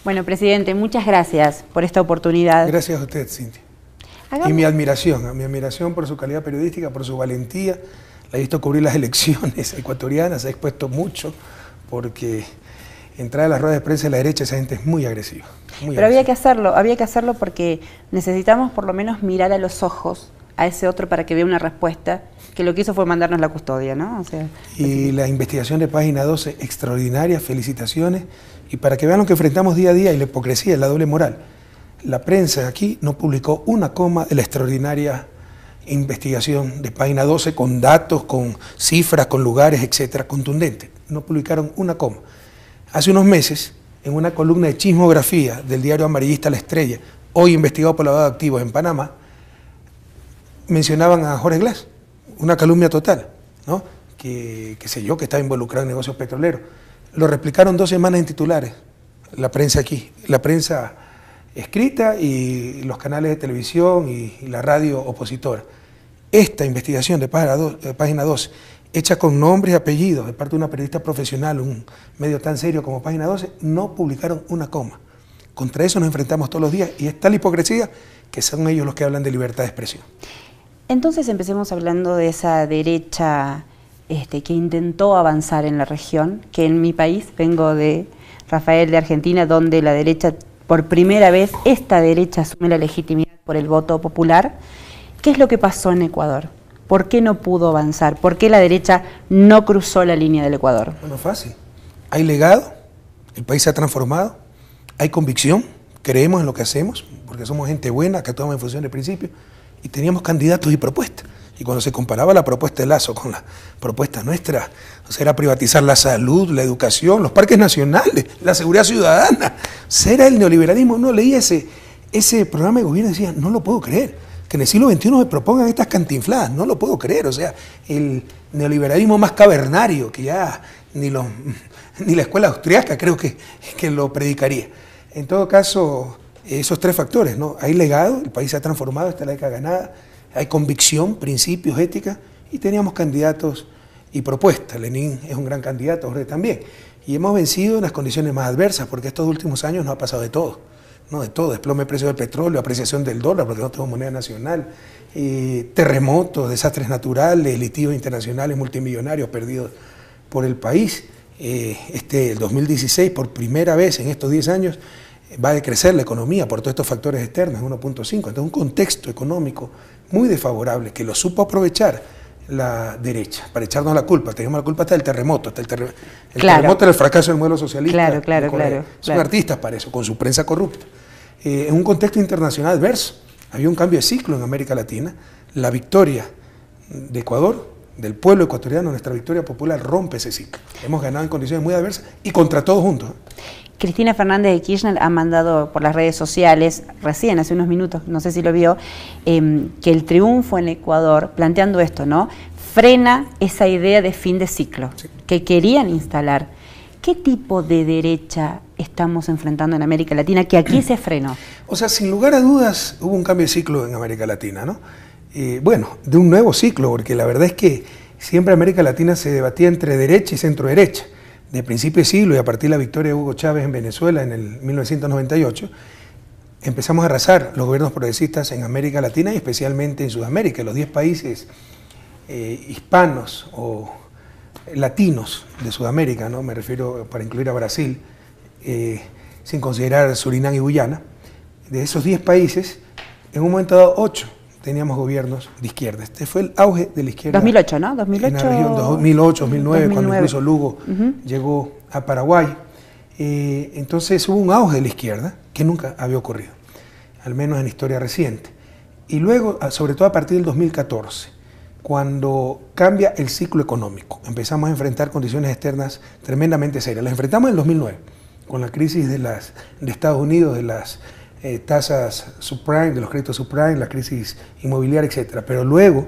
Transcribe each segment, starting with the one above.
Bueno, presidente, muchas gracias por esta oportunidad. Gracias a usted, Cintia. Y mi admiración por su calidad periodística, por su valentía. La he visto cubrir las elecciones ecuatorianas, se ha expuesto mucho, porque entrar a las ruedas de prensa de la derecha, esa gente es muy agresiva. Pero había que hacerlo porque necesitamos por lo menos mirar a los ojos a ese otro para que vea una respuesta, que lo que hizo fue mandarnos la custodia, ¿no? O sea, y la investigación de Página 12, extraordinaria, felicitaciones, y para que vean lo que enfrentamos día a día y la hipocresía, la doble moral. La prensa aquí no publicó una coma de la extraordinaria investigación de Página 12 con datos, con cifras, con lugares, etcétera, contundente. No publicaron una coma. Hace unos meses, en una columna de chismografía del diario amarillista La Estrella, hoy investigado por lavado de activos en Panamá, mencionaban a Jorge Glass, una calumnia total, ¿no? Que sé yo, que estaba involucrado en negocios petroleros. Lo replicaron 2 semanas en titulares, la prensa aquí, la prensa escrita y los canales de televisión y la radio opositora. Esta investigación de Página 12, hecha con nombres y apellidos de parte de una periodista profesional, un medio tan serio como Página 12, no publicaron una coma. Contra eso nos enfrentamos todos los días y es tal hipocresía que son ellos los que hablan de libertad de expresión. Entonces empecemos hablando de esa derecha que intentó avanzar en la región, que en mi país, vengo de Rafael, de Argentina, donde la derecha, por primera vez, esta derecha asume la legitimidad por el voto popular. ¿Qué es lo que pasó en Ecuador? ¿Por qué no pudo avanzar? ¿Por qué la derecha no cruzó la línea del Ecuador? Bueno, fácil. Hay legado, el país se ha transformado, hay convicción, creemos en lo que hacemos, porque somos gente buena, que actuamos en función de principios, y teníamos candidatos y propuestas. Y cuando se comparaba la propuesta de Lasso con la propuesta nuestra, o sea, era privatizar la salud, la educación, los parques nacionales, la seguridad ciudadana. O sea, era el neoliberalismo. Uno leía ese programa de gobierno y decía, no lo puedo creer, que en el siglo XXI se propongan estas cantinfladas, no lo puedo creer. O sea, el neoliberalismo más cavernario, que ya ni la escuela austriaca creo que lo predicaría. En todo caso, esos 3 factores, ¿no? Hay legado, el país se ha transformado, esta es la década ganada, hay convicción, principios, ética, y teníamos candidatos y propuestas. Lenín es un gran candidato, Jorge también. Y hemos vencido en las condiciones más adversas, porque estos últimos años nos ha pasado de todo, ¿no? De todo, desplome del precio del petróleo, apreciación del dólar, porque no tenemos moneda nacional, terremotos, desastres naturales, litigios internacionales multimillonarios perdidos por el país. El 2016, por primera vez en estos 10 años, va a decrecer la economía por todos estos factores externos, 1.5. Entonces, un contexto económico muy desfavorable que lo supo aprovechar la derecha para echarnos la culpa. Teníamos la culpa hasta del terremoto, terremoto era el fracaso del modelo socialista. Claro. Son artistas para eso, con su prensa corrupta. En un contexto internacional adverso, había un cambio de ciclo en América Latina. La victoria de Ecuador, del pueblo ecuatoriano, nuestra victoria popular, rompe ese ciclo. Hemos ganado en condiciones muy adversas y contra todos juntos. Cristina Fernández de Kirchner ha mandado por las redes sociales, recién, hace unos minutos, no sé si lo vio, que el triunfo en Ecuador, planteando esto, ¿no?, frena esa idea de fin de ciclo, sí, que querían instalar. ¿Qué tipo de derecha estamos enfrentando en América Latina que aquí se frenó? O sea, sin lugar a dudas hubo un cambio de ciclo en América Latina, ¿no? Bueno, de un nuevo ciclo, porque la verdad es que siempre América Latina se debatía entre derecha y centro derecha. De principio de siglo y a partir de la victoria de Hugo Chávez en Venezuela en el 1998, empezamos a arrasar los gobiernos progresistas en América Latina y especialmente en Sudamérica, los 10 países hispanos o latinos de Sudamérica, ¿no? Me refiero para incluir a Brasil, sin considerar Surinam y Guyana. De esos 10 países, en un momento dado 8 teníamos gobiernos de izquierda. Este fue el auge de la izquierda. 2008, ¿no? 2008, en la región, 2008, 2009, cuando incluso Lugo llegó a Paraguay. Entonces hubo un auge de la izquierda que nunca había ocurrido, al menos en la historia reciente. Y luego, sobre todo a partir del 2014, cuando cambia el ciclo económico, empezamos a enfrentar condiciones externas tremendamente serias. Las enfrentamos en el 2009, con la crisis de Estados Unidos, de las tasas subprime, de los créditos subprime, la crisis inmobiliaria, etc. Pero luego,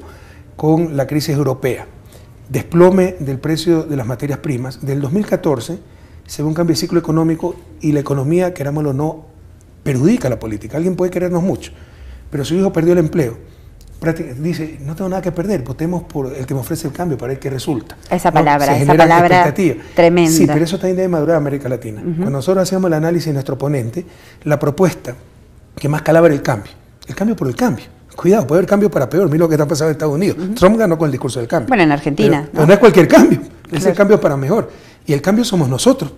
con la crisis europea, desplome del precio de las materias primas, del 2014 se ve un cambio de ciclo económico y la economía, querámoslo o no, perjudica la política. Alguien puede querernos mucho, pero su hijo perdió el empleo, dice, no tengo nada que perder, votemos por el que me ofrece el cambio para ver qué resulta. Esa ¿no? palabra tremenda. Sí, pero eso también debe madurar en América Latina. Cuando nosotros hacíamos el análisis de nuestro oponente, la propuesta que más calaba era el cambio por el cambio. Cuidado, puede haber cambio para peor. Mira lo que está pasando en Estados Unidos. Trump ganó con el discurso del cambio. Bueno, en Argentina. Pero no es cualquier cambio, es el cambio para mejor. Y el cambio somos nosotros.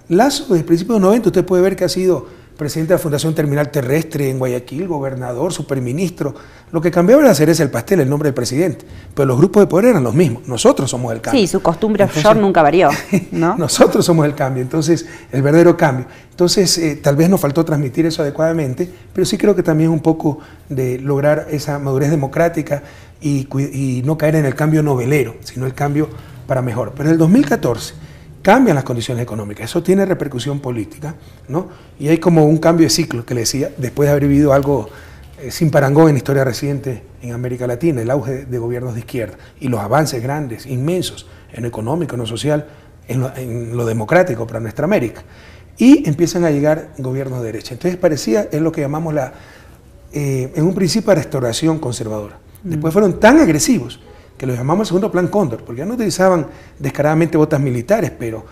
Lazo, desde el principio de los 90, usted puede ver que ha sido presidente de la Fundación Terminal Terrestre en Guayaquil, gobernador, superministro. Lo que cambiaba era hacer el pastel, el nombre del presidente. Pero los grupos de poder eran los mismos. Nosotros somos el cambio. Sí, su costumbre offshore nunca varió, ¿no? Nosotros somos el cambio, entonces, el verdadero cambio. Entonces, tal vez nos faltó transmitir eso adecuadamente, pero sí creo que también un poco de lograr esa madurez democrática y no caer en el cambio novelero, sino el cambio para mejor. Pero en el 2014 cambian las condiciones económicas, eso tiene repercusión política, ¿no? Y hay como un cambio de ciclo, que le decía, después de haber vivido algo sin parangón en la historia reciente en América Latina, el auge de gobiernos de izquierda y los avances grandes, inmensos, en lo económico, en lo social, en lo democrático para nuestra América. Y empiezan a llegar gobiernos de derecha. Entonces parecía, es lo que llamamos en un principio, la restauración conservadora. Después fueron tan agresivos que lo llamamos el segundo plan Cóndor, porque ya no utilizaban descaradamente botas militares, pero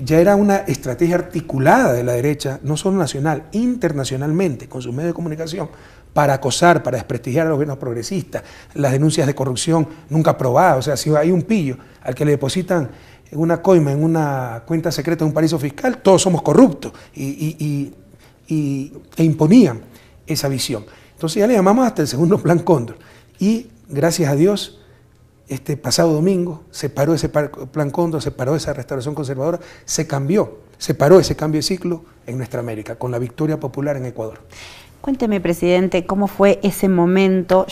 ya era una estrategia articulada de la derecha, no solo nacional, internacionalmente, con sus medios de comunicación, para acosar, para desprestigiar a los gobiernos progresistas, las denuncias de corrupción nunca probadas. O sea, si hay un pillo al que le depositan una coima en una cuenta secreta de un paraíso fiscal, todos somos corruptos, e imponían esa visión. Entonces ya le llamamos hasta el segundo plan Cóndor, y gracias a Dios, este pasado domingo se paró ese plan Cóndor, se paró esa restauración conservadora, se paró ese cambio de ciclo en nuestra América, con la victoria popular en Ecuador. Cuénteme, presidente, ¿cómo fue ese momento?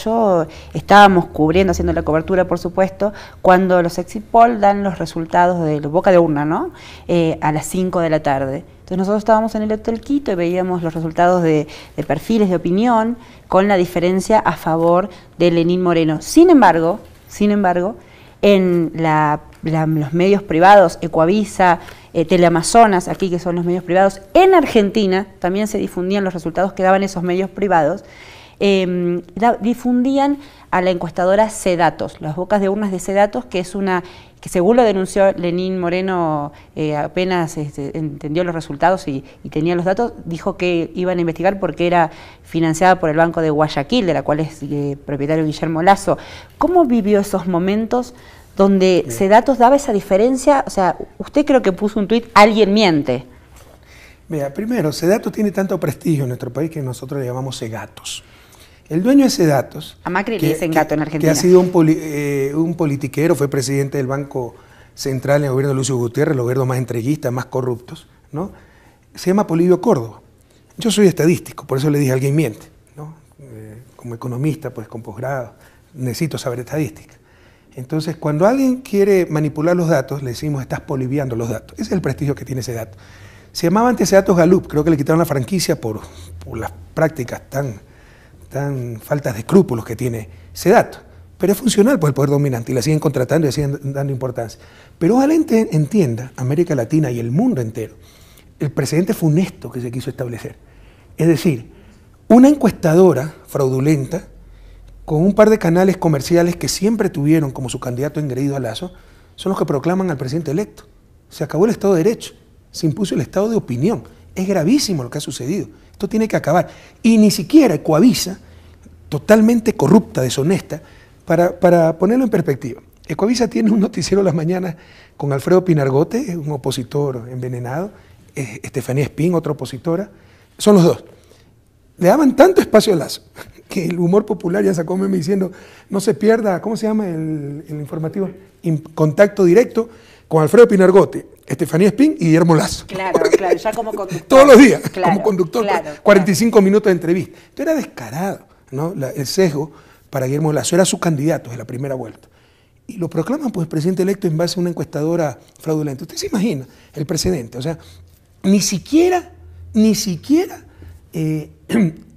Estábamos cubriendo, haciendo la cobertura, por supuesto, cuando los exit poll dan los resultados de los boca de urna, ¿no? A las 5 de la tarde. Entonces nosotros estábamos en el Hotel Quito y veíamos los resultados de perfiles de opinión con la diferencia a favor de Lenín Moreno. Sin embargo, en los medios privados, Ecuavisa, Teleamazonas, aquí que son los medios privados, en Argentina también se difundían los resultados que daban esos medios privados, difundían a la encuestadora C-Datos, las bocas de urnas de C-Datos, que es una que según lo denunció Lenín Moreno, apenas entendió los resultados y tenía los datos, dijo que iban a investigar porque era financiada por el Banco de Guayaquil, de la cual es propietario Guillermo Lasso. ¿Cómo vivió esos momentos donde C-Datos daba esa diferencia? O sea, usted creo que puso un tuit, alguien miente. Mira, primero, C-Datos tiene tanto prestigio en nuestro país que nosotros le llamamos C-Gatos. El dueño de C-Datos, a Macri le dicen gato en Argentina, que ha sido un politiquero, fue presidente del Banco Central en el gobierno de Lucio Gutiérrez, los gobiernos más entreguistas, más corruptos, ¿no? Se llama Polibio Córdoba. Yo soy estadístico, por eso le dije alguien miente, ¿no? Como economista, pues con posgrado, necesito saber estadística. Entonces, cuando alguien quiere manipular los datos, le decimos, estás poliviando los datos. Ese es el prestigio que tiene C-Datos. Se llamaba antes C-Datos Gallup, creo que le quitaron la franquicia por las prácticas tan faltas de escrúpulos que tiene C-Datos. Pero es funcional por el poder dominante y la siguen contratando y le siguen dando importancia. Pero ojalá entienda América Latina y el mundo entero el precedente funesto que se quiso establecer. Es decir, una encuestadora fraudulenta con un par de canales comerciales que siempre tuvieron como su candidato engreído a Lasso, son los que proclaman al presidente electo. Se acabó el Estado de Derecho, se impuso el Estado de opinión. Es gravísimo lo que ha sucedido. Esto tiene que acabar. Y ni siquiera Ecuavisa, totalmente corrupta, deshonesta, para ponerlo en perspectiva. Ecuavisa tiene un noticiero a las mañanas con Alfredo Pinargote, un opositor envenenado, Estefanía Espín, otra opositora, son los dos. Le daban tanto espacio a Lasso que el humor popular ya sacó meme diciendo no se pierda, ¿cómo se llama el informativo? Contacto directo con Alfredo Pinargote, Estefanía Espín y Guillermo Lasso. Claro, ya como conductor. Todos los días, claro, como conductor, claro, 45 minutos de entrevista. Esto era descarado, ¿no? El sesgo para Guillermo Lasso, era su candidato en la primera vuelta. Y lo proclaman pues presidente electo en base a una encuestadora fraudulenta. Usted se imagina el precedente, o sea, ni siquiera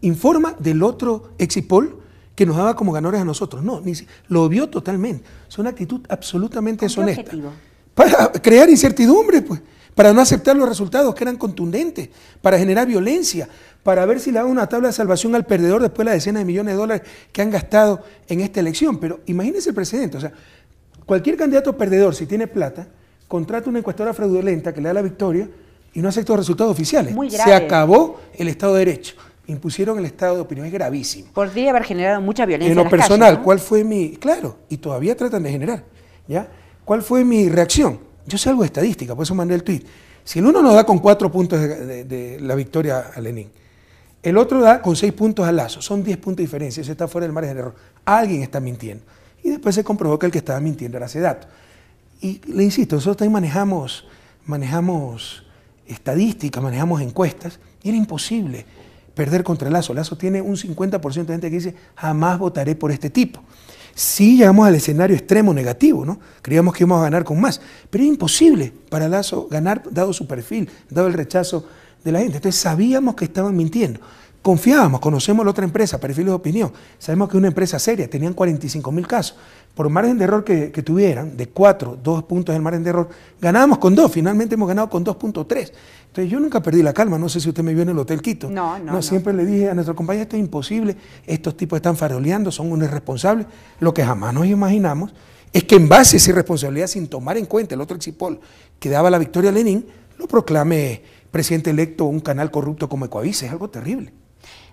informa del otro exit poll que nos daba como ganadores a nosotros. No, lo vio totalmente. Es una actitud absolutamente deshonesta. Objetivo. Para crear incertidumbre, pues. para no aceptar los resultados que eran contundentes, para generar violencia, para ver si le daban una tabla de salvación al perdedor después de las decenas de millones de dólares que han gastado en esta elección. Pero imagínense el precedente, o sea, cualquier candidato perdedor, si tiene plata, contrata una encuestadora fraudulenta que le da la victoria y no acepta los resultados oficiales. Muy grave. Se acabó el Estado de Derecho. Impusieron el estado de opinión, es gravísimo. Podría haber generado mucha violencia en lo las personal, calles, ¿no? ¿cuál fue mi...? Claro, y todavía tratan de generar, ¿ya? ¿Cuál fue mi reacción? Yo sé algo de estadística, por eso mandé el tuit. Si el uno nos da con 4 puntos de la victoria a Lenin, el otro da con 6 puntos a Lasso, son 10 puntos de diferencia, eso está fuera del margen de error. Alguien está mintiendo. Y después se comprobó que el que estaba mintiendo era Sedato. Y le insisto, nosotros también manejamos estadísticas, manejamos encuestas, y era imposible perder contra Lasso. Lasso tiene un 50% de gente que dice, jamás votaré por este tipo. Sí llegamos al escenario extremo negativo, ¿no? Creíamos que íbamos a ganar con más, pero es imposible para Lasso ganar dado su perfil, dado el rechazo de la gente. Entonces sabíamos que estaban mintiendo. Confiábamos, conocemos la otra empresa, Perfiles de Opinión, sabemos que es una empresa seria, tenían 45.000 casos. Por margen de error que tuvieran, de 4, 2 puntos del margen de error, ganábamos con 2, finalmente hemos ganado con 2.3. Entonces yo nunca perdí la calma, no sé si usted me vio en el Hotel Quito. No. Siempre le dije a nuestro compañero, esto es imposible, estos tipos están faroleando, son unos irresponsables. Lo que jamás nos imaginamos es que en base a esa irresponsabilidad, sin tomar en cuenta el otro Exipol que daba la victoria a Lenin, lo proclame presidente electo un canal corrupto como Ecoavisa, es algo terrible.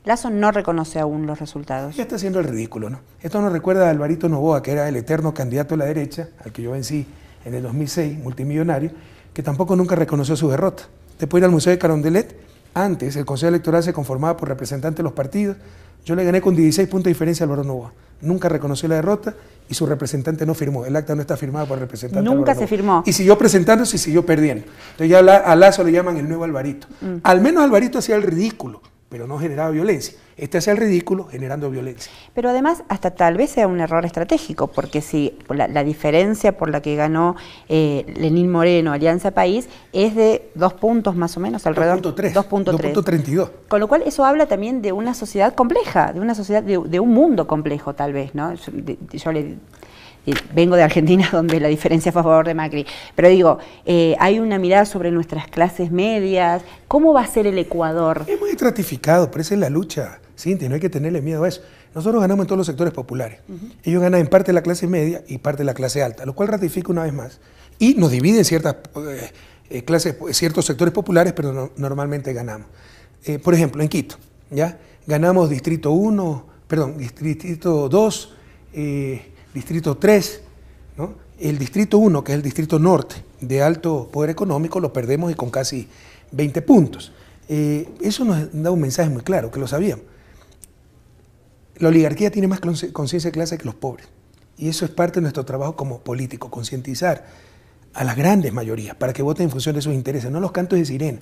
Lasso no reconoce aún los resultados. Ya está haciendo el ridículo, ¿no? Esto nos recuerda a Alvarito Noboa, que era el eterno candidato de la derecha, al que yo vencí en el 2006, multimillonario, que tampoco nunca reconoció su derrota. Usted puede ir al Museo de Carondelet, antes el Consejo Electoral se conformaba por representantes de los partidos, yo le gané con 16 puntos de diferencia a Álvaro Noboa. Nunca reconoció la derrota y su representante no firmó, el acta no está firmada por el representante. Nunca se firmó. Y siguió presentándose y siguió perdiendo. Entonces ya a Lasso le llaman el nuevo Alvarito. Al menos Alvarito hacía el ridículo, pero no generaba violencia. Este hacía el ridículo generando violencia. Pero además, hasta tal vez sea un error estratégico, porque si la diferencia por la que ganó Lenín Moreno, Alianza País, es de 2 puntos más o menos, alrededor 2.32. Con lo cual eso habla también de una sociedad compleja, de una sociedad, de un mundo complejo tal vez, ¿no? Vengo de Argentina, donde la diferencia fue a favor de Macri, pero digo, hay una mirada sobre nuestras clases medias. ¿Cómo va a ser el Ecuador? Es muy estratificado, pero esa es la lucha, Cintia, no hay que tenerle miedo a eso. Nosotros ganamos en todos los sectores populares. Ellos ganan en parte de la clase media y parte de la clase alta, lo cual ratifica una vez más. Y nos divide en ciertas ciertos sectores populares, pero normalmente ganamos. Por ejemplo, en Quito, ¿ya? Ganamos Distrito 2, Distrito 3, ¿no? El Distrito 1, que es el Distrito Norte, de alto poder económico, lo perdemos y con casi 20 puntos. Eso nos da un mensaje muy claro, que lo sabíamos. La oligarquía tiene más conciencia de clase que los pobres. Y eso es parte de nuestro trabajo como político, concientizar a las grandes mayorías para que voten en función de sus intereses, no los cantos de sirena,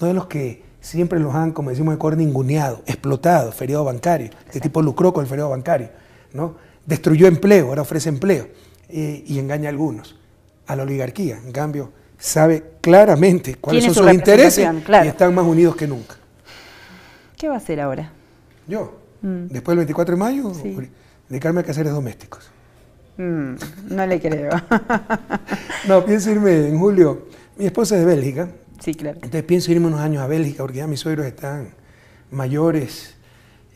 no de los que siempre los han, como decimos en Ecuador, ninguneado, explotado, feriado bancario. Este tipo lucró con el feriado bancario, ¿no? Destruyó empleo, ahora ofrece empleo y engaña a algunos. A la oligarquía, en cambio, sabe claramente cuáles son sus intereses, claro, y están más unidos que nunca. ¿Qué va a hacer ahora? Yo, después del 24 de mayo, sí, dedicarme a quehaceres domésticos. No le creo. No, pienso irme en julio. Mi esposa es de Bélgica. Sí, claro. Entonces pienso irme unos años a Bélgica porque ya mis suegros están mayores,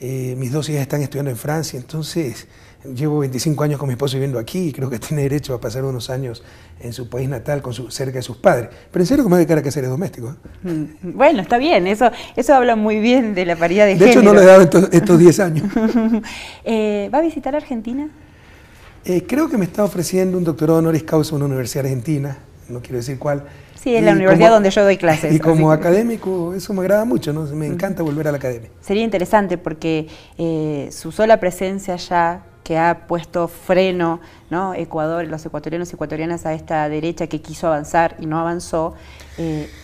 mis 2 hijas están estudiando en Francia, entonces llevo 25 años con mi esposo viviendo aquí y creo que tiene derecho a pasar unos años en su país natal cerca de sus padres. Pero en serio que me voy a dedicar a quehaceres domésticos. Bueno, está bien, eso habla muy bien de la paridad de género. De hecho no lo he dado estos 10 años. ¿Va a visitar Argentina? Creo que me está ofreciendo un doctorado honoris causa en una universidad argentina, no quiero decir cuál. Sí, es la universidad donde yo doy clases. Y como académico eso me agrada mucho, ¿no? Me encanta volver a la academia. Sería interesante porque su sola presencia allá, que ha puesto freno, ¿no? Ecuador, los ecuatorianos y ecuatorianas a esta derecha que quiso avanzar y no avanzó,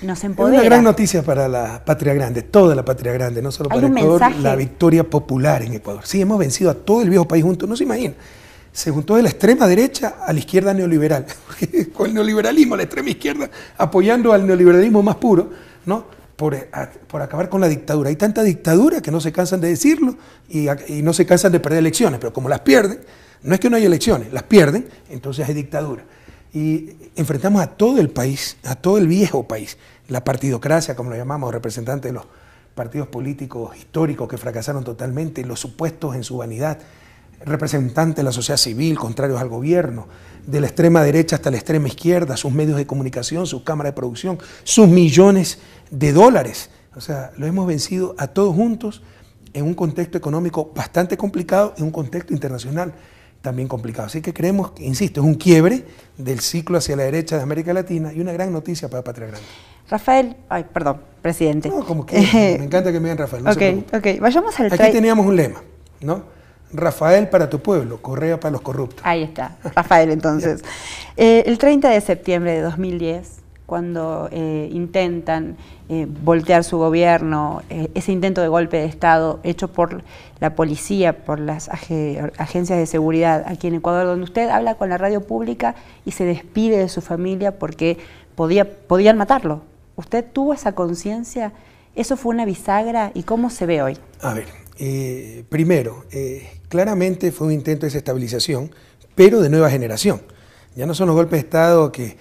nos empodera. Es una gran noticia para la patria grande, toda la patria grande, no solo para Ecuador, la victoria popular en Ecuador. Sí, hemos vencido a todo el viejo país juntos, no se imagina. Se juntó de la extrema derecha a la izquierda neoliberal, con el neoliberalismo, la extrema izquierda apoyando al neoliberalismo más puro, ¿no? Por acabar con la dictadura. Hay tanta dictadura que no se cansan de decirlo y no se cansan de perder elecciones, pero como las pierden, no es que no haya elecciones, las pierden, entonces hay dictadura. y enfrentamos a todo el país, a todo el viejo país, la partidocracia, como lo llamamos, representantes de los partidos políticos históricos que fracasaron totalmente, los supuestos en su vanidad, representantes de la sociedad civil, contrarios al gobierno, de la extrema derecha hasta la extrema izquierda, sus medios de comunicación, sus cámaras de producción, sus millones de dólares. O sea, lo hemos vencido a todos juntos en un contexto económico bastante complicado, en un contexto internacional también complicado. Así que creemos que, insisto, es un quiebre del ciclo hacia la derecha de América Latina y una gran noticia para Patria Grande. Rafael, presidente. No, como que me encanta que me digan Rafael. No ok, vayamos al Aquí teníamos un lema, ¿no? Rafael para tu pueblo, Correa para los corruptos. Ahí está, Rafael entonces. El 30 de septiembre de 2010, cuando intentan voltear su gobierno, ese intento de golpe de Estado hecho por la policía, por las agencias de seguridad aquí en Ecuador, donde usted habla con la radio pública y se despide de su familia porque podían matarlo. ¿Usted tuvo esa conciencia? ¿Eso fue una bisagra? ¿Y cómo se ve hoy? A ver, primero, claramente fue un intento de desestabilización, pero de nueva generación. Ya no son los golpes de Estado que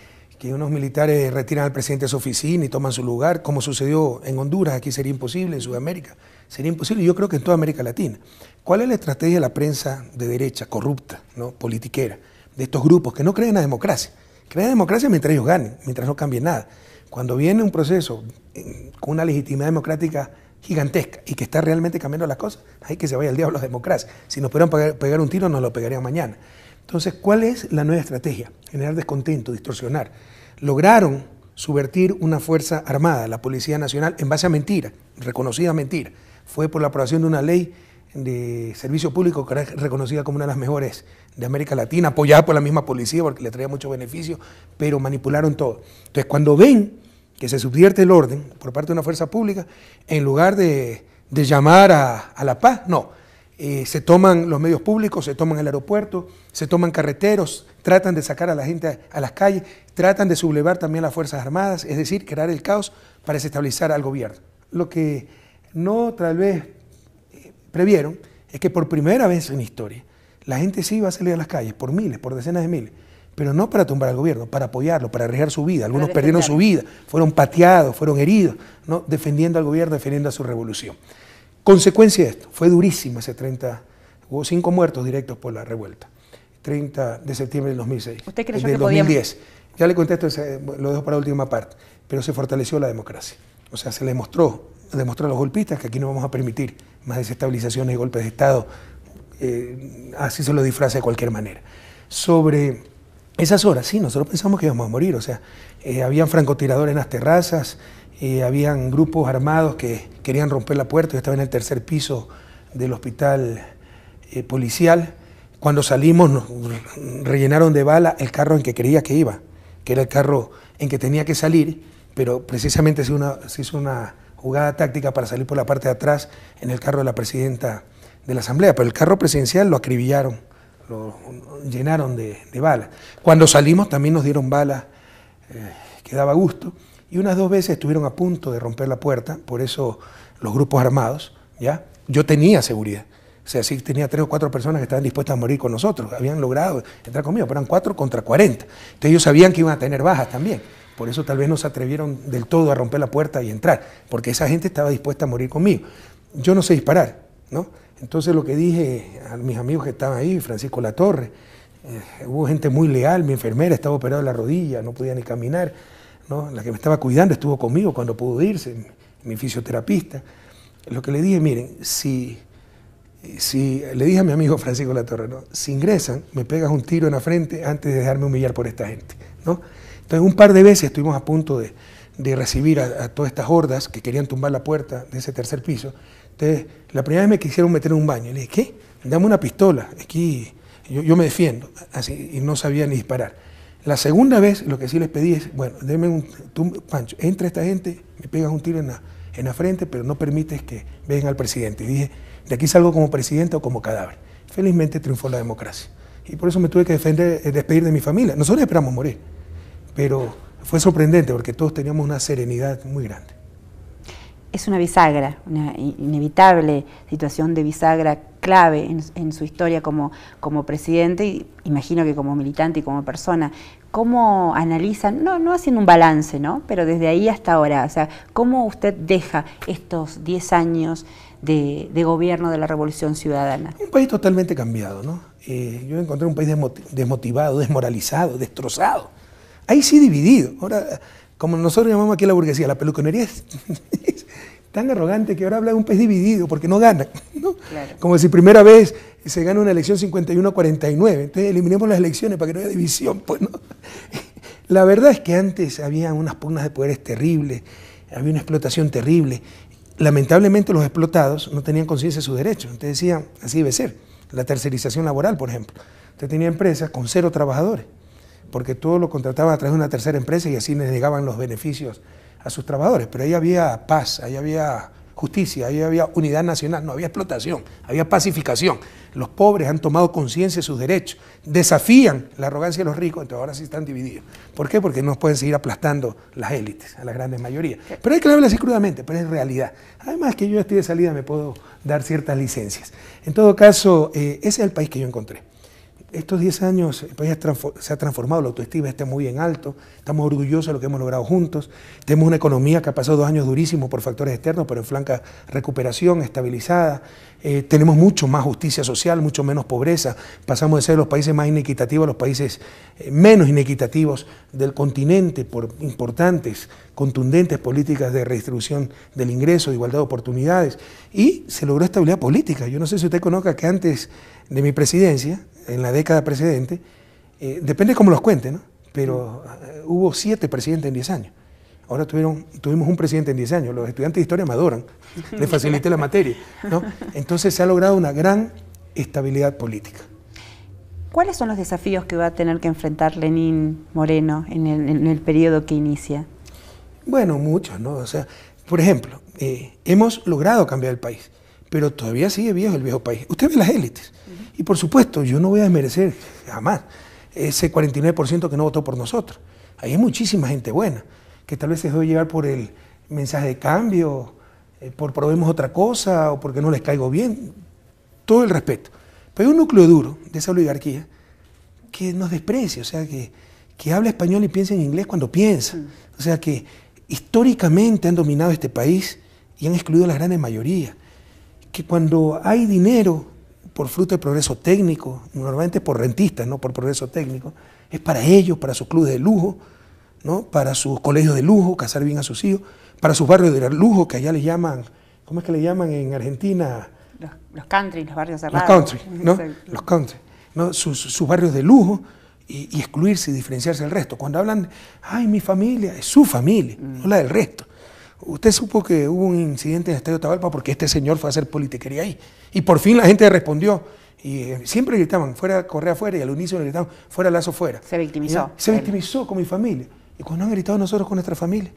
unos militares retiran al presidente de su oficina y toman su lugar, como sucedió en Honduras. Aquí sería imposible, en Sudamérica sería imposible, yo creo que en toda América Latina. ¿Cuál es la estrategia de la prensa de derecha, corrupta, ¿no? Politiquera, de estos grupos que no creen en la democracia? Creen en la democracia mientras ellos ganen, mientras no cambie nada. Cuando viene un proceso con una legitimidad democrática gigantesca y que está realmente cambiando las cosas, hay que se vaya al diablo la democracia. Si nos pudieran pegar un tiro, nos lo pegarían mañana. Entonces, ¿cuál es la nueva estrategia? Generar descontento, distorsionar. Lograron subvertir una fuerza armada, la Policía Nacional, en base a mentira, reconocida mentira. Fue por la aprobación de una ley de servicio público que era reconocida como una de las mejores de América Latina, apoyada por la misma policía porque le traía muchos beneficios, pero manipularon todo. Entonces, cuando ven que se subvierte el orden por parte de una fuerza pública, en lugar de llamar a la paz, no. Se toman los medios públicos, se toman el aeropuerto, se toman carreteros, tratan de sacar a la gente a las calles, tratan de sublevar también las Fuerzas Armadas, es decir, crear el caos para desestabilizar al gobierno. Lo que no tal vez previeron es que por primera vez en la historia la gente sí iba a salir a las calles por miles, por decenas de miles, pero no para tumbar al gobierno, para apoyarlo, para arriesgar su vida. Algunos perdieron su vida, fueron pateados, fueron heridos, ¿no? Defendiendo al gobierno, defendiendo a su revolución. Consecuencia de esto, fue durísimo ese 30, hubo 5 muertos directos por la revuelta, 30 de septiembre del 2006. ¿Usted creyó del que 2010. Ya le contesto, lo dejo para la última parte, pero se fortaleció la democracia. O sea, se le demostró a los golpistas que aquí no vamos a permitir más desestabilizaciones y golpes de Estado, así se lo disfraza de cualquier manera. Sobre esas horas, sí, nosotros pensamos que íbamos a morir, o sea, habían francotiradores en las terrazas, habían grupos armados que querían romper la puerta. Yo estaba en el 3er piso del hospital policial. Cuando salimos nos rellenaron de bala el carro en que creía que iba, que era el carro en que tenía que salir, pero precisamente se hizo una jugada táctica para salir por la parte de atrás en el carro de la presidenta de la Asamblea, pero el carro presidencial lo acribillaron, lo llenaron de balas. Cuando salimos también nos dieron balas, que daba gusto. Y unas 2 veces estuvieron a punto de romper la puerta, por eso los grupos armados, ¿ya? Yo tenía seguridad, o sea, sí tenía 3 o 4 personas que estaban dispuestas a morir con nosotros, habían logrado entrar conmigo, pero eran 4 contra 40. Entonces ellos sabían que iban a tener bajas también, por eso tal vez no se atrevieron del todo a romper la puerta y entrar, porque esa gente estaba dispuesta a morir conmigo. Yo no sé disparar, ¿no? Entonces lo que dije a mis amigos que estaban ahí, Francisco Latorre, hubo gente muy leal, mi enfermera estaba operada de la rodilla, no podía ni caminar, ¿no? La que me estaba cuidando estuvo conmigo cuando pudo irse, mi fisioterapista. Lo que le dije, miren, si le dije a mi amigo Francisco Latorre, ¿no? Si ingresan, me pegas un tiro en la frente antes de dejarme humillar por esta gente, ¿no? Entonces un par de veces estuvimos a punto de recibir a todas estas hordas que querían tumbar la puerta de ese 3er piso. Entonces la primera vez me quisieron meter en un baño, le dije, ¿qué? Dame una pistola, aquí yo me defiendo, así, y no sabía ni disparar. La segunda vez lo que sí les pedí es, bueno, Pancho, entra esta gente, me pegas un tiro en la frente, pero no permites que venga al presidente. Y dije, de aquí salgo como presidente o como cadáver. Felizmente triunfó la democracia. Y por eso me tuve que despedir de mi familia. Nosotros esperamos morir, pero fue sorprendente porque todos teníamos una serenidad muy grande. es una bisagra, una inevitable situación de bisagra clave en su historia como presidente, y imagino que como militante y como persona. ¿Cómo analizan, no haciendo un balance, ¿no?, pero desde ahí hasta ahora, o sea, cómo usted deja estos 10 años de gobierno de la Revolución Ciudadana? Un país totalmente cambiado, ¿no? Yo encontré un país desmotivado, desmoralizado, destrozado. Ahí sí dividido. Ahora, como nosotros llamamos aquí la burguesía, la peluconería es tan arrogante que ahora habla de un país dividido porque no gana, ¿no? Claro. Como si primera vez se gana una elección 51-49. Entonces eliminemos las elecciones para que no haya división, pues, ¿no? La verdad es que antes había unas pugnas de poderes terribles, había una explotación terrible. Lamentablemente los explotados no tenían conciencia de sus derechos. Entonces decían, así debe ser. La tercerización laboral, por ejemplo. Usted tenía empresas con 0 trabajadores, porque todo lo contrataban a través de una tercera empresa y así les negaban los beneficios a sus trabajadores. Pero ahí había paz, ahí había justicia, ahí había unidad nacional, no había explotación, había pacificación. Los pobres han tomado conciencia de sus derechos, desafían la arrogancia de los ricos, entonces ahora sí están divididos. ¿Por qué? Porque no pueden seguir aplastando las élites, a las grandes mayorías. Pero hay que hablar así crudamente, pero es realidad. Además que yo ya estoy de salida, me puedo dar ciertas licencias. En todo caso, ese es el país que yo encontré. Estos 10 años el país se ha transformado, la autoestima está muy en alto, estamos orgullosos de lo que hemos logrado juntos, tenemos una economía que ha pasado 2 años durísimos por factores externos, pero en franca recuperación, estabilizada, tenemos mucho más justicia social, mucho menos pobreza, pasamos de ser los países más inequitativos a los países menos inequitativos del continente por importantes, contundentes políticas de redistribución del ingreso, de igualdad de oportunidades, y se logró estabilidad política. Yo no sé si usted conozca que antes de mi presidencia, en la década precedente, depende cómo los cuente, ¿no? Pero hubo 7 presidentes en 10 años. Ahora tuvimos un presidente en 10 años. Los estudiantes de historia me adoran, les facilité la materia, ¿no? Entonces se ha logrado una gran estabilidad política. ¿Cuáles son los desafíos que va a tener que enfrentar Lenín Moreno en el periodo que inicia? Bueno, muchos, ¿no? O sea, por ejemplo, hemos logrado cambiar el país, pero todavía sigue viejo el viejo país. Usted ve las élites. Y por supuesto, yo no voy a desmerecer jamás ese 49% que no votó por nosotros. Ahí hay muchísima gente buena, que tal vez se dejó llevar por el mensaje de cambio, por probemos otra cosa o porque no les caigo bien. Todo el respeto. Pero hay un núcleo duro de esa oligarquía que nos desprecia, o sea, que habla español y piensa en inglés cuando piensa. O sea, que históricamente han dominado este país y han excluido a la gran mayoría. Que cuando hay dinero por fruto del progreso técnico, normalmente por rentistas, no por progreso técnico, es para ellos, para sus clubes de lujo, ¿no? Para sus colegios de lujo, casar bien a sus hijos, para sus barrios de lujo, que allá le llaman, ¿cómo es que le llaman en Argentina? Los country, los barrios cerrados. Los country, ¿no? Los country, ¿no? Sus barrios de lujo y excluirse y diferenciarse del resto. Cuando hablan, ay, mi familia, es su familia, no la del resto. Usted supo que hubo un incidente en el Estadio Atahualpa porque este señor fue a hacer politiquería ahí. Y por fin la gente respondió. Y siempre gritaban, fuera Correa fuera, y al unísono gritaban, fuera Lazo fuera. Se victimizó. Se victimizó con mi familia. Y cuando han gritado nosotros con nuestra familia.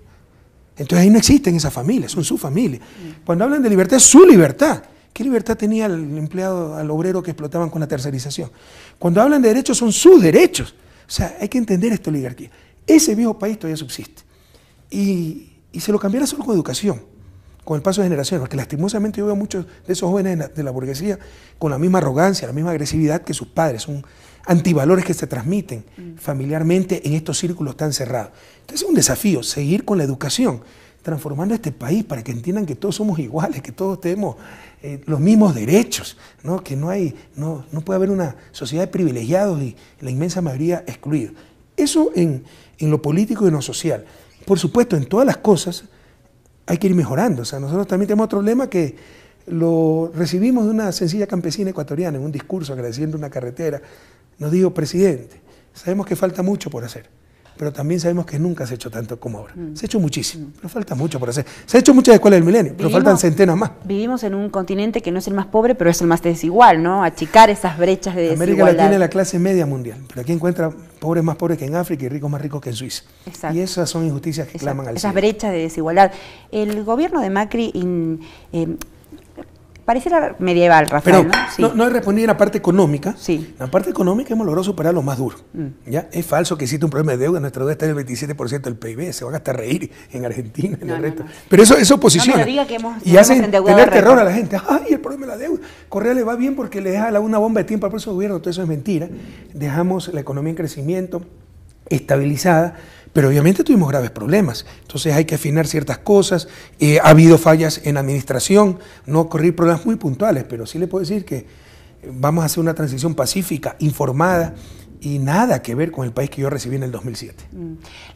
Entonces ahí no existen esas familias, son su familia. Cuando hablan de libertad, es su libertad. ¿Qué libertad tenía el empleado, al obrero que explotaban con la tercerización? Cuando hablan de derechos, son sus derechos. O sea, hay que entender esta oligarquía. Ese viejo país todavía subsiste. Y se lo cambiará solo con educación, con el paso de generaciones, porque lastimosamente yo veo a muchos de esos jóvenes de la burguesía con la misma arrogancia, la misma agresividad que sus padres, son antivalores que se transmiten familiarmente en estos círculos tan cerrados. Entonces es un desafío, seguir con la educación, transformando este país para que entiendan que todos somos iguales, que todos tenemos los mismos derechos, ¿no? Que no puede haber una sociedad de privilegiados y la inmensa mayoría excluidos. Eso en lo político y en lo social. Por supuesto, en todas las cosas hay que ir mejorando. O sea, nosotros también tenemos otro lema que lo recibimos de una sencilla campesina ecuatoriana en un discurso agradeciendo una carretera. Nos dijo, presidente, sabemos que falta mucho por hacer, pero también sabemos que nunca se ha hecho tanto como ahora. Se ha hecho muchísimo, pero falta mucho por hacer. Se ha hecho muchas escuelas del milenio, pero faltan centenas más. Vivimos en un continente que no es el más pobre, pero es el más desigual, ¿no? Achicar esas brechas de desigualdad. América Latina es la clase media mundial, pero aquí encuentra pobres más pobres que en África y ricos más ricos que en Suiza. Exacto. Y esas son injusticias que claman al cielo. Esas brechas de desigualdad. El gobierno de Macri Pareciera medieval, Rafael, pero ¿no? Sí. no respondí en la parte económica. Sí. La parte económica hemos logrado superar lo más duro. ¿Ya? Es falso que existe un problema de deuda. Nuestra deuda está en el 27% del PIB. Se van hasta a reír en Argentina, en el resto. Pero eso posiciona. No me lo diga que y hacen tener terror a la gente. ¡Ay, el problema de la deuda! Correa le va bien porque le deja una bomba de tiempo al próximo gobierno. Todo eso es mentira. Dejamos la economía en crecimiento, estabilizada, pero obviamente tuvimos graves problemas. Entonces hay que afinar ciertas cosas. Ha habido fallas en administración, no ocurrir problemas muy puntuales, pero sí le puedo decir que vamos a hacer una transición pacífica, informada, y nada que ver con el país que yo recibí en el 2007.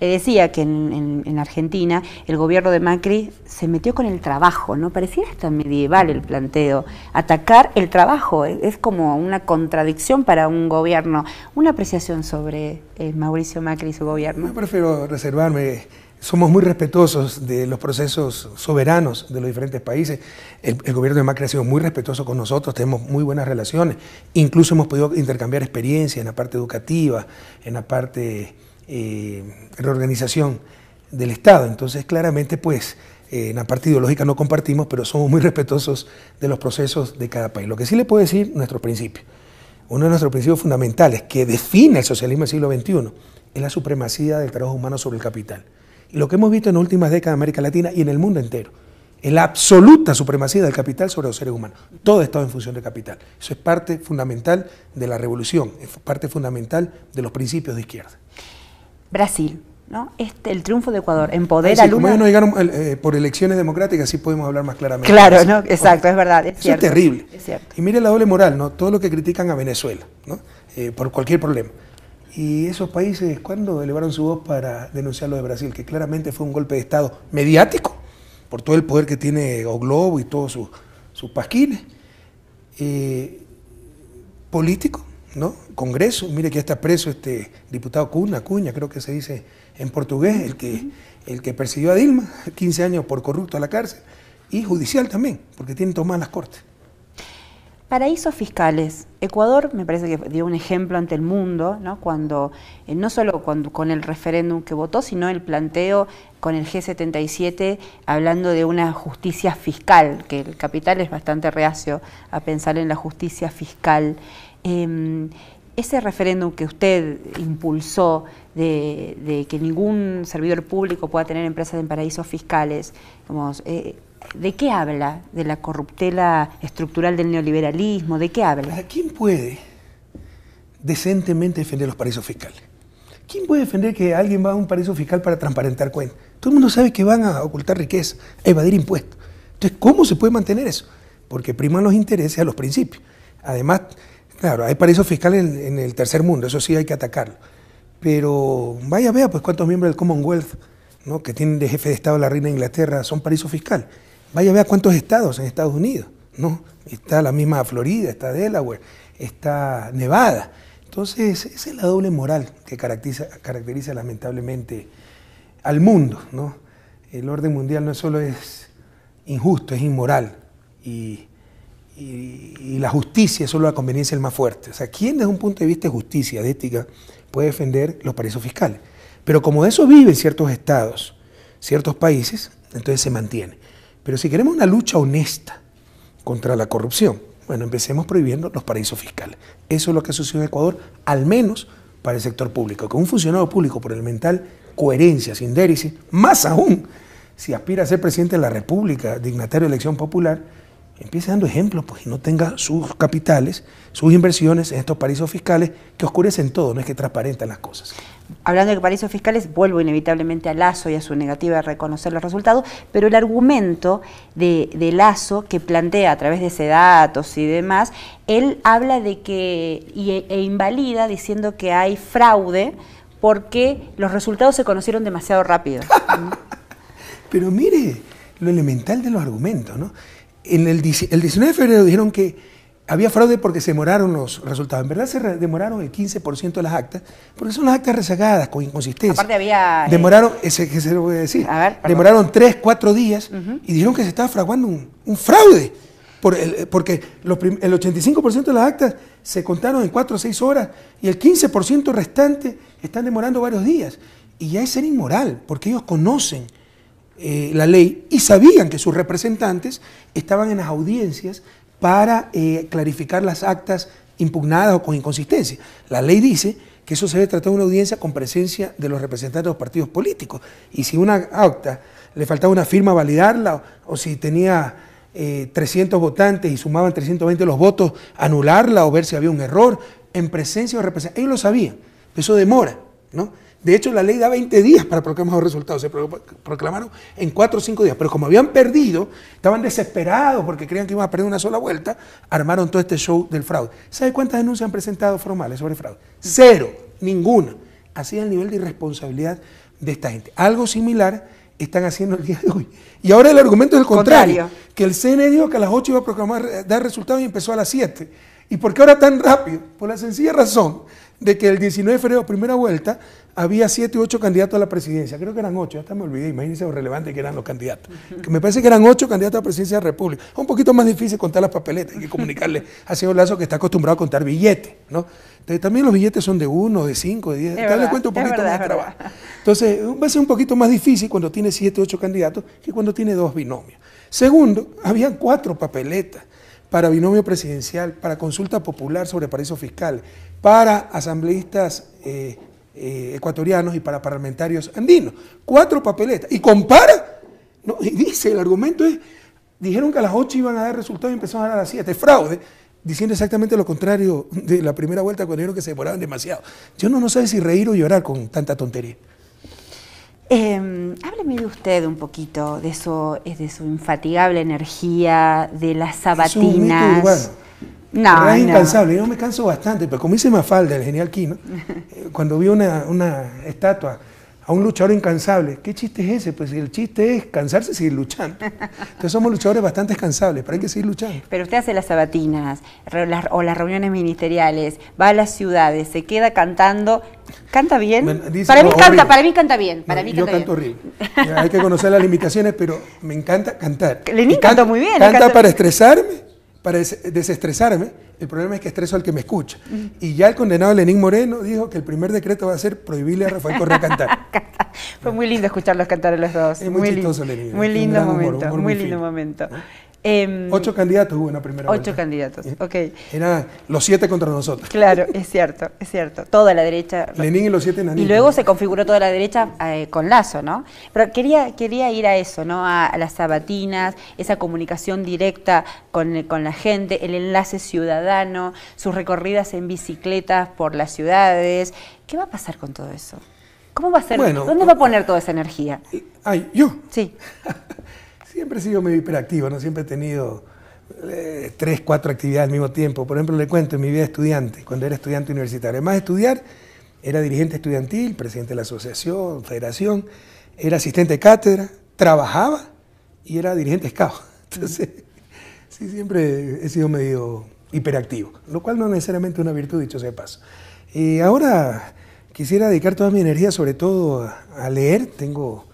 Le decía que en Argentina el gobierno de Macri se metió con el trabajo, ¿no? Parecía hasta medieval el planteo. Atacar el trabajo es como una contradicción para un gobierno. Una apreciación sobre Mauricio Macri y su gobierno. Yo prefiero reservarme. Somos muy respetuosos de los procesos soberanos de los diferentes países. El gobierno de Macri ha sido muy respetuoso con nosotros, tenemos muy buenas relaciones. Incluso hemos podido intercambiar experiencias en la parte educativa, en la parte de reorganización del Estado. Entonces, claramente, pues, en la parte ideológica no compartimos, pero somos muy respetuosos de los procesos de cada país. Lo que sí le puedo decir, nuestros principios. Uno de nuestros principios fundamentales que define el socialismo del siglo XXI es la supremacía del trabajo humano sobre el capital. Y lo que hemos visto en las últimas décadas en América Latina y en el mundo entero, es la absoluta supremacía del capital sobre los seres humanos. Todo está en función del capital. Eso es parte fundamental de la revolución, es parte fundamental de los principios de izquierda. Brasil, ¿no? El triunfo de Ecuador empodera sí, a Lula. Como ellos no llegaron por elecciones democráticas, sí podemos hablar más claramente. Claro, ¿no? Exacto, es verdad, es eso cierto. Es terrible. Es cierto. Y mire la doble moral, ¿no? Todo lo que critican a Venezuela, ¿no? Por cualquier problema. Y esos países, ¿cuándo elevaron su voz para denunciar lo de Brasil? Que claramente fue un golpe de Estado mediático, por todo el poder que tiene O Globo y todos sus pasquines. Político, ¿no? Congreso, mire que ya está preso este diputado Cunha, creo que se dice en portugués, el que persiguió a Dilma, 15 años por corrupto a la cárcel, y judicial también, porque tienen tomadas las cortes. Paraísos fiscales. Ecuador me parece que dio un ejemplo ante el mundo, ¿no? Cuando no solo con el referéndum que votó, sino el planteo con el G77 hablando de una justicia fiscal, que el capital es bastante reacio a pensar en la justicia fiscal. Ese referéndum que usted impulsó de que ningún servidor público pueda tener empresas en paraísos fiscales, digamos, ¿de qué habla? ¿De la corruptela estructural del neoliberalismo? ¿De qué habla? ¿Quién puede decentemente defender los paraísos fiscales? ¿Quién puede defender que alguien va a un paraíso fiscal para transparentar cuentas? Todo el mundo sabe que van a ocultar riqueza, a evadir impuestos. Entonces, ¿cómo se puede mantener eso? Porque priman los intereses a los principios. Además, claro, hay paraísos fiscales en el tercer mundo, eso sí hay que atacarlo. Pero vaya, vea, pues cuántos miembros del Commonwealth, ¿no? Que tienen de jefe de Estado la reina de Inglaterra son paraísos fiscales. Vaya, vea cuántos estados en Estados Unidos, ¿no? Está la misma Florida, está Delaware, está Nevada. Entonces, esa es la doble moral que caracteriza lamentablemente al mundo, ¿no? El orden mundial no solo es injusto, es inmoral. Y la justicia es solo la conveniencia del más fuerte. O sea, ¿quién desde un punto de vista de justicia, de ética, puede defender los paraísos fiscales? Pero como de eso viven ciertos estados, ciertos países, entonces se mantiene. Pero si queremos una lucha honesta contra la corrupción, bueno, empecemos prohibiendo los paraísos fiscales. Eso es lo que sucedió en Ecuador, al menos para el sector público. Que un funcionario público, por elemental coherencia, sin déficit, más aún, si aspira a ser presidente de la República, dignatario de elección popular, empiece dando ejemplos, pues, y no tenga sus capitales, sus inversiones en estos paraísos fiscales que oscurecen todo, no es que transparentan las cosas. Hablando de paraísos fiscales, vuelvo inevitablemente a Lasso y a su negativa de reconocer los resultados, pero el argumento de Lasso que plantea a través de ese datos y demás, él habla de que, e invalida diciendo que hay fraude porque los resultados se conocieron demasiado rápido. Pero mire lo elemental de los argumentos, ¿no? El 19 de febrero dijeron que había fraude porque se demoraron los resultados. En verdad se demoraron el 15% de las actas, porque son las actas rezagadas, con inconsistencia. Aparte había... Demoraron, ¿qué se lo voy a decir? A ver, demoraron 3, 4 días y dijeron que se estaba fraguando un fraude, porque el 85% de las actas se contaron en 4 o 6 horas y el 15% restante están demorando varios días. Y ya es ser inmoral, porque ellos conocen la ley y sabían que sus representantes estaban en las audiencias para clarificar las actas impugnadas o con inconsistencia. La ley dice que eso se debe tratar en una audiencia con presencia de los representantes de los partidos políticos. Y si una acta le faltaba una firma a validarla, o si tenía 300 votantes y sumaban 320 los votos, anularla o ver si había un error, en presencia de los representantes. Ellos lo sabían, eso demora, ¿no? De hecho, la ley da 20 días para proclamar los resultados, se proclamaron en 4 o 5 días, pero como habían perdido, estaban desesperados porque creían que iban a perder una sola vuelta, armaron todo este show del fraude. ¿Sabe cuántas denuncias han presentado formales sobre fraude? 0, ninguna. Así es el nivel de irresponsabilidad de esta gente. Algo similar están haciendo el día de hoy. Y ahora el argumento es el contrario, que el CNE dijo que a las 8 iba a proclamar, dar resultados y empezó a las 7. ¿Y por qué ahora tan rápido? Por la sencilla razón de que el 19 de febrero, primera vuelta, había 7 u 8 candidatos a la presidencia. Creo que eran 8, hasta me olvidé, imagínense lo relevante que eran los candidatos. Que me parece que eran 8 candidatos a la presidencia de la República. Es un poquito más difícil contar las papeletas, hay que comunicarle al señor Lazo que está acostumbrado a contar billetes, ¿no? Entonces, también los billetes son de 1, de 5, de 10, le cuento un poquito más de trabajo. Entonces, va a ser un poquito más difícil cuando tiene 7 u 8 candidatos que cuando tiene 2 binomios. Segundo, habían 4 papeletas para binomio presidencial, para consulta popular sobre paraísos fiscales, para asambleístas ecuatorianos y para parlamentarios andinos. 4 papeletas. Y compara, ¿no? Y dice, el argumento es, dijeron que a las 8 iban a dar resultados y empezaron a dar a las 7. Fraude, diciendo exactamente lo contrario de la primera vuelta cuando dijeron que se demoraban demasiado. Yo no sé si reír o llorar con tanta tontería. Hábleme de usted un poquito, de su infatigable energía, de las sabatinas. Es es incansable, yo me canso bastante, pero como dice Mafalda, el genial Quino, cuando vi una estatua a un luchador incansable, ¿qué chiste es ese? Pues el chiste es cansarse y seguir luchando. Entonces somos luchadores bastante cansables, pero hay que seguir luchando. Pero usted hace las sabatinas o las reuniones ministeriales, va a las ciudades, se queda cantando. ¿Canta bien? Bueno, dice, para mí canta bien. Yo canto horrible. Hay que conocer las limitaciones, pero me encanta cantar. Lenín canta muy bien. Canta para estresarme, para desestresarme. El problema es que estreso al que me escucha. Y ya el condenado Lenín Moreno dijo que el primer decreto va a ser prohibirle a Rafael Correa cantar. Fue muy lindo escucharlos cantar a los dos. Es muy chistoso, Lenín. Muy lindo momento, muy lindo momento. 8 candidatos hubo en la primera vuelta. 8 candidatos, ok. Eran los 7 contra nosotros. Claro, es cierto. Toda la derecha. Lenín y los 7 nanitos. Y luego se configuró toda la derecha con Lazo, ¿no? Pero quería ir a eso, ¿no? A las sabatinas, esa comunicación directa con la gente, el enlace ciudadano, sus recorridas en bicicletas por las ciudades. ¿Qué va a pasar con todo eso? ¿Cómo va a ser? Bueno, ¿dónde va a poner toda esa energía? ¿Yo? Sí. Siempre he sido medio hiperactivo, ¿no? Siempre he tenido 3, 4 actividades al mismo tiempo. Por ejemplo, le cuento en mi vida de estudiante, cuando era estudiante universitario. Además de estudiar, era dirigente estudiantil, presidente de la asociación, federación, era asistente de cátedra, trabajaba y era dirigente scout. Entonces, sí, siempre he sido medio hiperactivo, lo cual no necesariamente es una virtud, dicho sea de paso. Y ahora quisiera dedicar toda mi energía sobre todo a leer. Tengo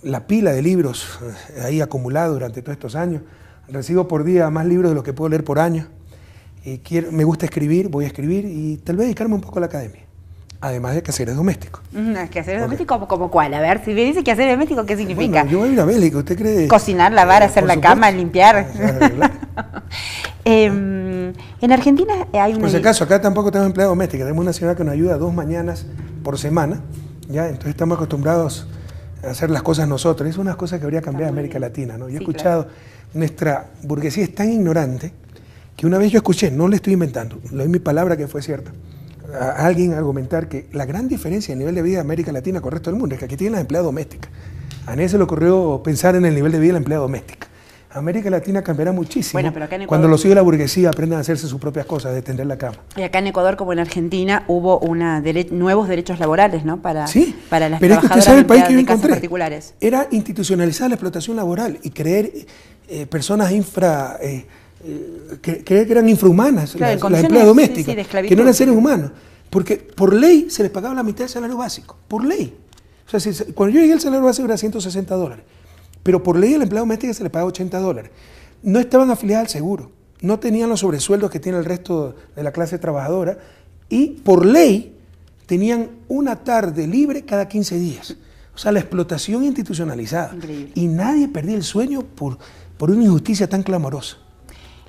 la pila de libros ahí acumulados durante todos estos años. Recibo por día más libros de los que puedo leer por año. Me gusta escribir, voy a escribir y tal vez dedicarme un poco a la academia. Además de quehaceres domésticos. ¿Quehaceres domésticos como cuál? A ver, si me dice quehaceres domésticos, ¿qué significa? Bueno, yo voy a ir a Bélgica, ¿usted cree? Cocinar, lavar, hacer la cama, limpiar. En Argentina hay una... Por si acaso, acá tampoco tenemos empleada doméstica. Tenemos una señora que nos ayuda 2 mañanas por semana. ¿Ya? Entonces estamos acostumbrados a hacer las cosas nosotros. Es una cosa que habría cambiado en América Latina, ¿no? Yo he escuchado, nuestra burguesía es tan ignorante que una vez yo escuché, no le estoy inventando, le doy mi palabra que fue cierta, a alguien argumentar que la gran diferencia en el nivel de vida de América Latina con el resto del mundo es que aquí tienen las empleadas domésticas. A nadie se le ocurrió pensar en el nivel de vida de la empleada doméstica. América Latina cambiará muchísimo pero acá en Ecuador, cuando los hijos de la burguesía aprendan a hacerse sus propias cosas, de tender la cama. Y acá en Ecuador, como en Argentina, hubo nuevos derechos laborales, ¿no? Para las pero es trabajadoras que usted sabe el país que yo de casas encontré. Particulares. Era institucionalizar la explotación laboral y creer personas creer que eran infrahumanas, claro, las empleadas domésticas, que no eran seres humanos. Porque por ley se les pagaba la mitad del salario básico, por ley. O sea, cuando yo llegué el salario básico era $160, pero por ley al empleado doméstico se le pagaba $80. No estaban afiliadas al seguro, no tenían los sobresueldos que tiene el resto de la clase trabajadora y por ley tenían una tarde libre cada 15 días. O sea, la explotación institucionalizada. Increíble. Y nadie perdía el sueño por una injusticia tan clamorosa.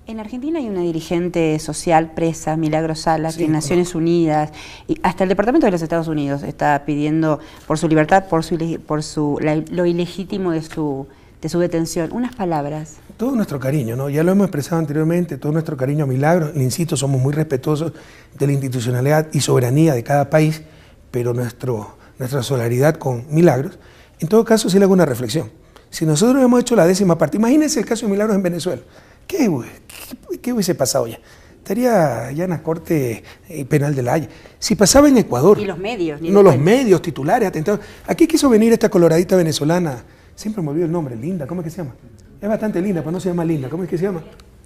En Argentina hay una dirigente social presa, Milagro Sala, Sí, que en Naciones Unidas, y hasta el Departamento de los Estados Unidos está pidiendo por su libertad, lo ilegítimo de su detención. Unas palabras. Todo nuestro cariño, ¿no? Ya lo hemos expresado anteriormente, todo nuestro cariño a Milagro. Le insisto, somos muy respetuosos de la institucionalidad y soberanía de cada país, pero nuestra solidaridad con Milagros. En todo caso, sí le hago una reflexión. Si nosotros hemos hecho la 10ª parte, imagínense el caso de Milagros en Venezuela. ¿Qué hubiese pasado ya? Estaría ya en la Corte Penal de La Haya. Si pasaba en Ecuador. Y los medios. No, los medios, titulares, atentados. Aquí quiso venir esta coloradita venezolana, siempre me olvido el nombre, Linda, ¿cómo es que se llama? Es bastante linda, pero no se llama Linda, ¿cómo es que se llama?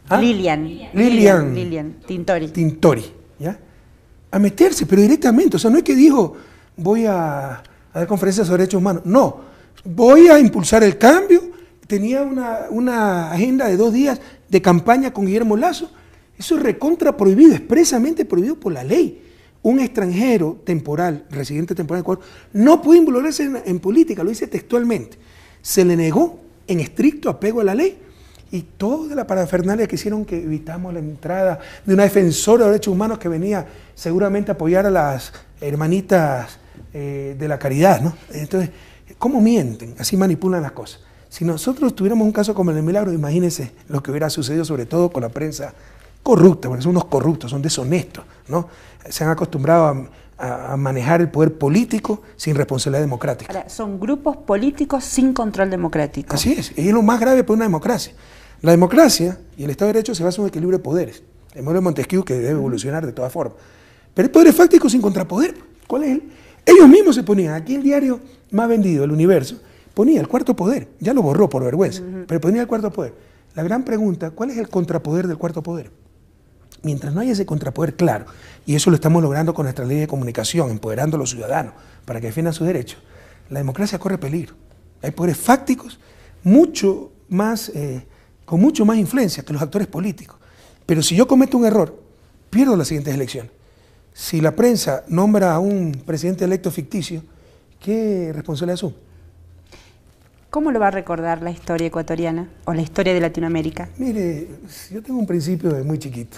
¿Ah? Lilian Tintori. Tintori, ¿ya? A meterse, pero directamente, o sea, no es que dijo, voy a dar conferencias sobre derechos humanos, no, voy a impulsar el cambio. Tenía una agenda de 2 días de campaña con Guillermo Lasso. Eso es recontra prohibido, expresamente prohibido por la ley. Un extranjero temporal, residente temporal en Ecuador, no puede involucrarse en política, lo dice textualmente. Se le negó en estricto apego a la ley y toda la parafernalia que hicieron que evitamos la entrada de una defensora de derechos humanos que venía seguramente a apoyar a las hermanitas de la caridad, ¿no? Entonces, ¿cómo mienten? Así manipulan las cosas. Si nosotros tuviéramos un caso como el de Milagro, imagínense lo que hubiera sucedido, sobre todo con la prensa corrupta, porque son unos corruptos, son deshonestos, ¿no? Se han acostumbrado a manejar el poder político sin responsabilidad democrática. Ahora, son grupos políticos sin control democrático. Así es, y es lo más grave para una democracia. La democracia y el Estado de Derecho se basan en un equilibrio de poderes. El modelo de Montesquieu que debe evolucionar de todas formas. Pero el poder es fáctico sin contrapoder. ¿Cuál es él? Ellos mismos se ponían, aquí el diario más vendido, El Universo, ponía el cuarto poder, ya lo borró por vergüenza, pero ponía el cuarto poder. La gran pregunta, ¿cuál es el contrapoder del cuarto poder? Mientras no haya ese contrapoder claro, y eso lo estamos logrando con nuestra ley de comunicación, empoderando a los ciudadanos para que defiendan sus derechos, la democracia corre peligro. Hay poderes fácticos mucho más, con mucho más influencia que los actores políticos. Pero si yo cometo un error, pierdo las siguientes elecciones. Si la prensa nombra a un presidente electo ficticio, ¿qué responsabilidad asume? ¿Cómo lo va a recordar la historia ecuatoriana o la historia de Latinoamérica? Mire, yo tengo un principio de muy chiquito.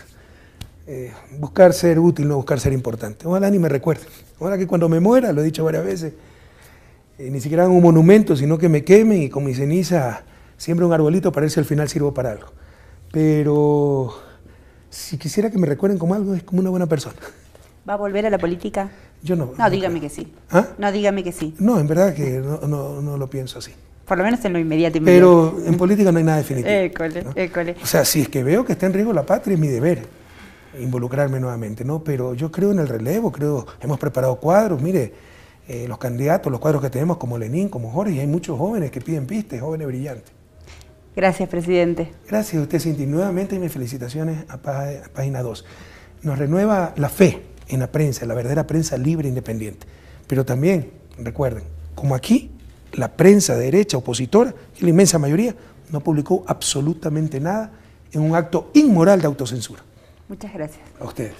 Buscar ser útil, no buscar ser importante. Ojalá ni me recuerden. Ojalá que cuando me muera, lo he dicho varias veces, ni siquiera hagan un monumento, sino que me quemen y con mi ceniza siembre un arbolito para ver si al final sirvo para algo. Pero si quisiera que me recuerden como algo, es como una buena persona. ¿Va a volver a la política? Yo no. No, dígame que sí. ¿Ah? No, dígame que sí. No, en verdad que no lo pienso así. Por lo menos en lo inmediato. Pero en política no hay nada definitivo. École, ¿no? école. O sea, si es que veo que está en riesgo la patria, es mi deber involucrarme nuevamente, ¿no? Pero yo creo en el relevo, hemos preparado cuadros, mire, los candidatos, los cuadros que tenemos como Lenín, como Jorge, y hay muchos jóvenes que piden pistas, jóvenes brillantes. Gracias, presidente. Gracias a usted, Cinti. Nuevamente mis felicitaciones a Página 2. Nos renueva la fe en la prensa, la verdadera prensa libre e independiente. Pero también, recuerden, como aquí, la prensa de derecha opositora, que la inmensa mayoría, no publicó absolutamente nada en un acto inmoral de autocensura. Muchas gracias. A ustedes.